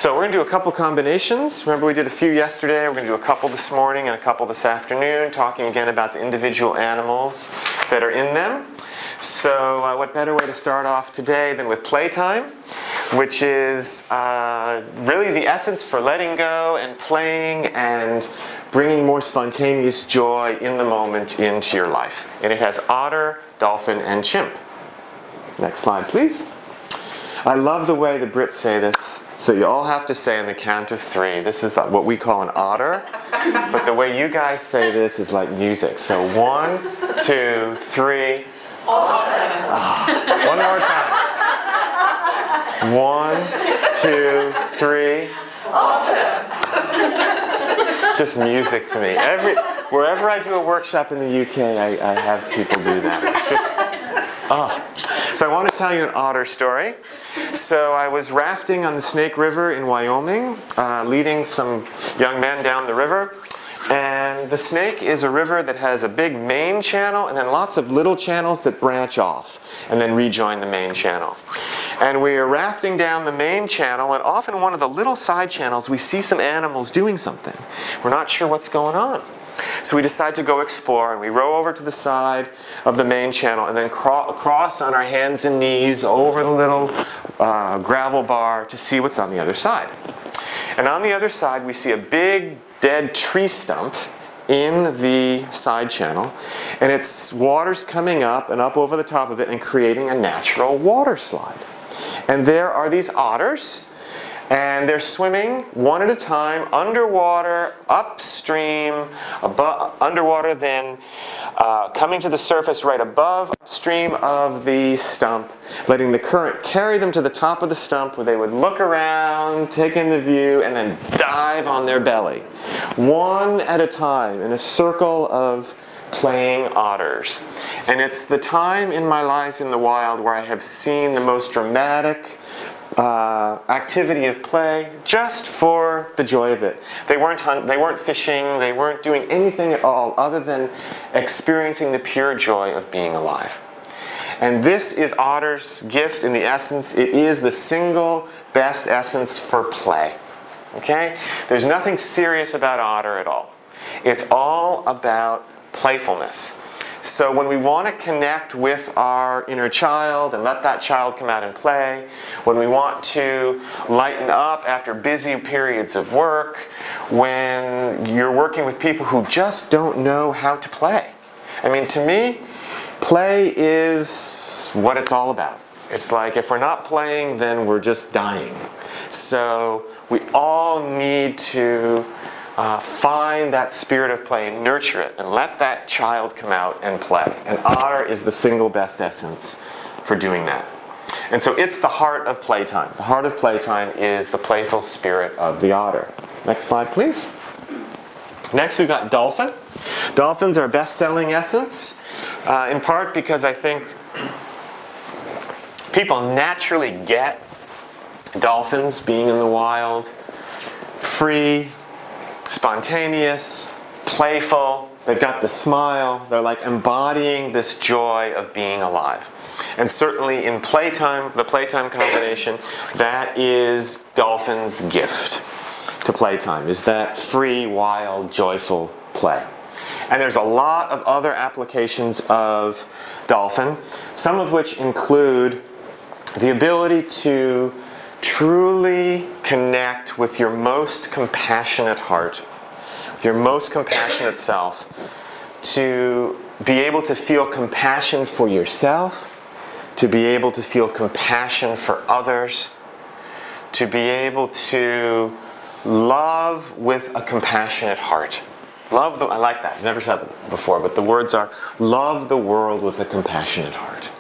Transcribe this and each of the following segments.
So we're going to do a couple combinations. Remember we did a few yesterday. We're going to do a couple this morning and a couple this afternoon, talking again about the individual animals that are in them. So what better way to start off today than with playtime, which is really the essence for letting go and playing and bringing more spontaneous joy in the moment into your life. And it has otter, dolphin, and chimp. Next slide, please. I love the way the Brits say this. So you all have to say on the count of 3. This is what we call an otter. But the way you guys say this is like music. So 1, 2, 3. Awesome. One more time. 1, 2, 3. Awesome. It's just music to me. Wherever I do a workshop in the UK, I have people do that. It's just, So I want to tell you an otter story. So I was rafting on the Snake River in Wyoming, leading some young men down the river. And the Snake is a river that has a big main channel and then lots of little channels that branch off and then rejoin the main channel. And we are rafting down the main channel, and off in one of the little side channels we see some animals doing something. We're not sure what's going on. So we decide to go explore, and we row over to the side of the main channel and then cross on our hands and knees over the little gravel bar to see what's on the other side. And on the other side we see a big dead tree stump in the side channel, and its water's coming up and up over the top of it and creating a natural water slide. And there are these otters, and they're swimming one at a time underwater, upstream, underwater, then coming to the surface right above, upstream of the stump, letting the current carry them to the top of the stump where they would look around, take in the view, and then dive on their belly. One at a time in a circle of playing otters. And it's the time in my life in the wild where I have seen the most dramatic activity of play just for the joy of it. They weren't fishing, they weren't doing anything at all other than experiencing the pure joy of being alive. And this is otter's gift in the essence. It is the single best essence for play. Okay? There's nothing serious about otter at all. It's all about playfulness. So when we want to connect with our inner child and let that child come out and play, when we want to lighten up after busy periods of work, when you're working with people who just don't know how to play. I mean, to me, play is what it's all about. It's like if we're not playing, then we're just dying. So we all need to find that spirit of play and nurture it and let that child come out and play. And otter is the single best essence for doing that. And so it's the heart of playtime. The heart of playtime is the playful spirit of the otter. Next slide, please. Next we've got dolphin. Dolphins are best-selling essence, in part because I think people naturally get dolphins being in the wild, free, spontaneous, playful. They've got the smile. They're like embodying this joy of being alive. And certainly in playtime, the playtime combination, that is dolphin's gift to playtime, is that free, wild, joyful play. And there's a lot of other applications of dolphin, some of which include the ability to truly connect with your most compassionate heart, with your most compassionate self, to be able to feel compassion for yourself, to be able to feel compassion for others, to be able to love with a compassionate heart. I like that. I've never said that before, but the words are, love the world with a compassionate heart.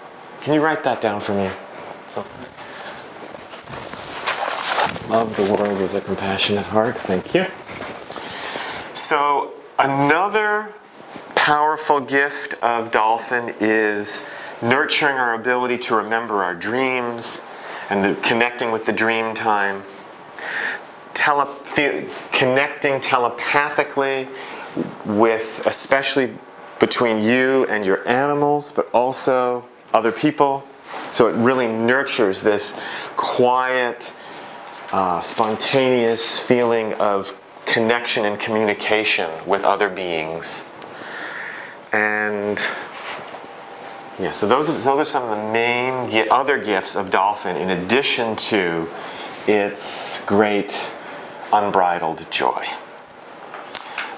Can you write that down for me? So, love the world with a compassionate heart. Thank you. So another powerful gift of dolphin is nurturing our ability to remember our dreams and connecting with the dream time. Connecting telepathically with, especially between you and your animals, but also other people. So it really nurtures this quiet, spontaneous feeling of connection and communication with other beings. And yeah, so those are some of the main other gifts of dolphin, in addition to its great unbridled joy.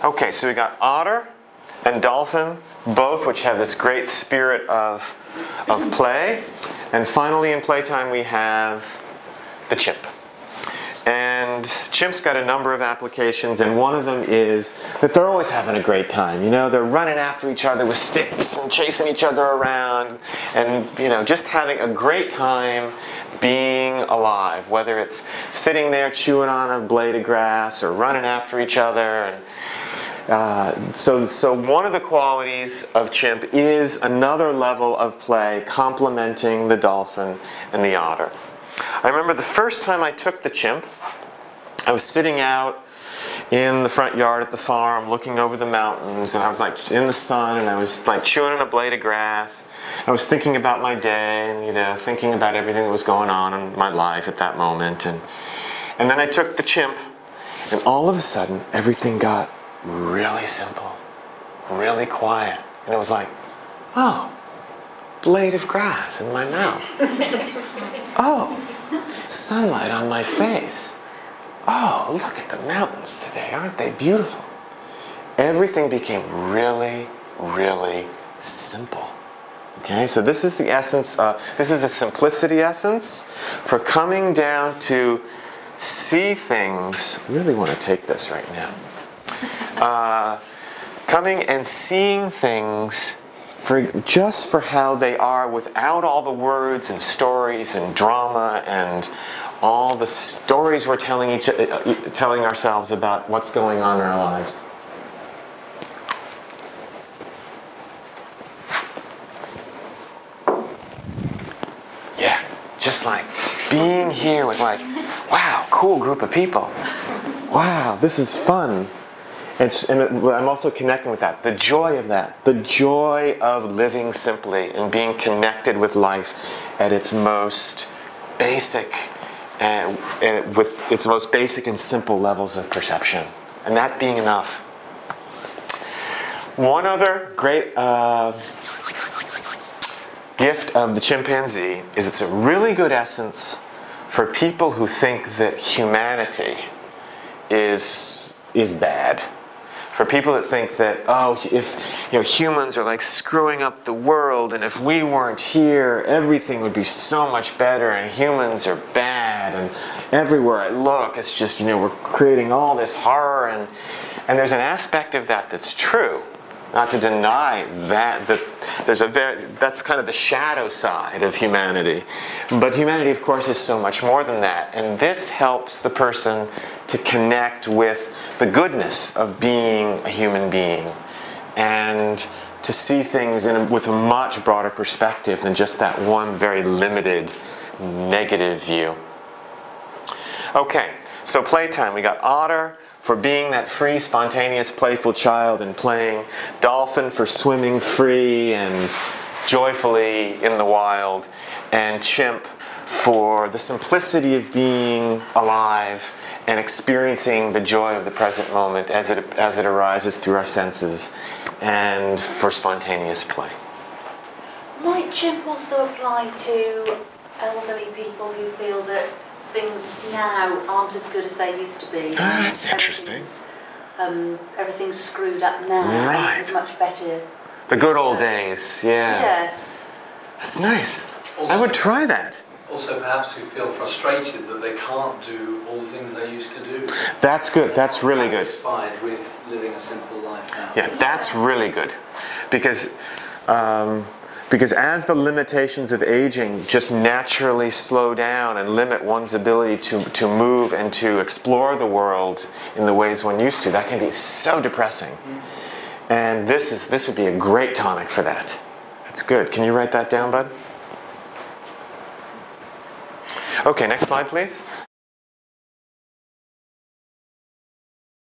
Okay, so we got otter and dolphin, both which have this great spirit of play. And finally in playtime we have the chimp. And chimps got a number of applications, and one of them is that they're always having a great time. You know, they're running after each other with sticks and chasing each other around, and you know, just having a great time being alive, whether it's sitting there chewing on a blade of grass or running after each other. And so one of the qualities of chimp is another level of play complementing the dolphin and the otter. I remember the first time I took the chimp, I was sitting out in the front yard at the farm looking over the mountains, and I was like in the sun, and I was like chewing on a blade of grass. I was thinking about my day, and you know, thinking about everything that was going on in my life at that moment. And then I took the chimp, and all of a sudden everything got really simple, really quiet. And it was like, oh, blade of grass in my mouth. Oh, sunlight on my face. Oh, look at the mountains today. Aren't they beautiful? Everything became really, really simple. Okay, so this is the essence, this is the simplicity essence for coming down to see things. I really want to take this right now. Coming and seeing things just for how they are, without all the words and stories and drama and all the stories we're telling ourselves about what's going on in our lives. Yeah, just like being here with like, wow, cool group of people. Wow, this is fun. And I'm also connecting with that, the joy of that, the joy of living simply and being connected with life at its most basic, and with its most basic and simple levels of perception, and that being enough. One other great gift of the chimpanzee is it's a really good essence for people who think that humanity is bad. For people that think that, oh, if humans are like screwing up the world, and if we weren't here, everything would be so much better, and humans are bad, and everywhere I look, it's just, we're creating all this horror, and there's an aspect of that that's true. Not to deny that that's kind of the shadow side of humanity. But humanity, of course, is so much more than that. And this helps the person to connect with the goodness of being a human being, and to see things with a much broader perspective than just that one very limited negative view. Okay, so playtime. We got otter for being that free, spontaneous, playful child and playing, dolphin for swimming free and joyfully in the wild, and chimp for the simplicity of being alive and experiencing the joy of the present moment as it arises through our senses, and for spontaneous play. Might chimp also apply to elderly people who feel that things now aren't as good as they used to be? That's interesting. Everything's screwed up now. Right. Everything's much better. The good old days, yeah. Yes. That's nice. Also, I would try that. Also, perhaps who feel frustrated that they can't do all the things they used to do. That's good. That's really good. Satisfied with living a simple life now. Yeah, that's really good. Because as the limitations of aging just naturally slow down and limit one's ability to move and to explore the world in the ways one used to, that can be so depressing. And this would be a great tonic for that. That's good. Can you write that down, bud? Okay, next slide, please.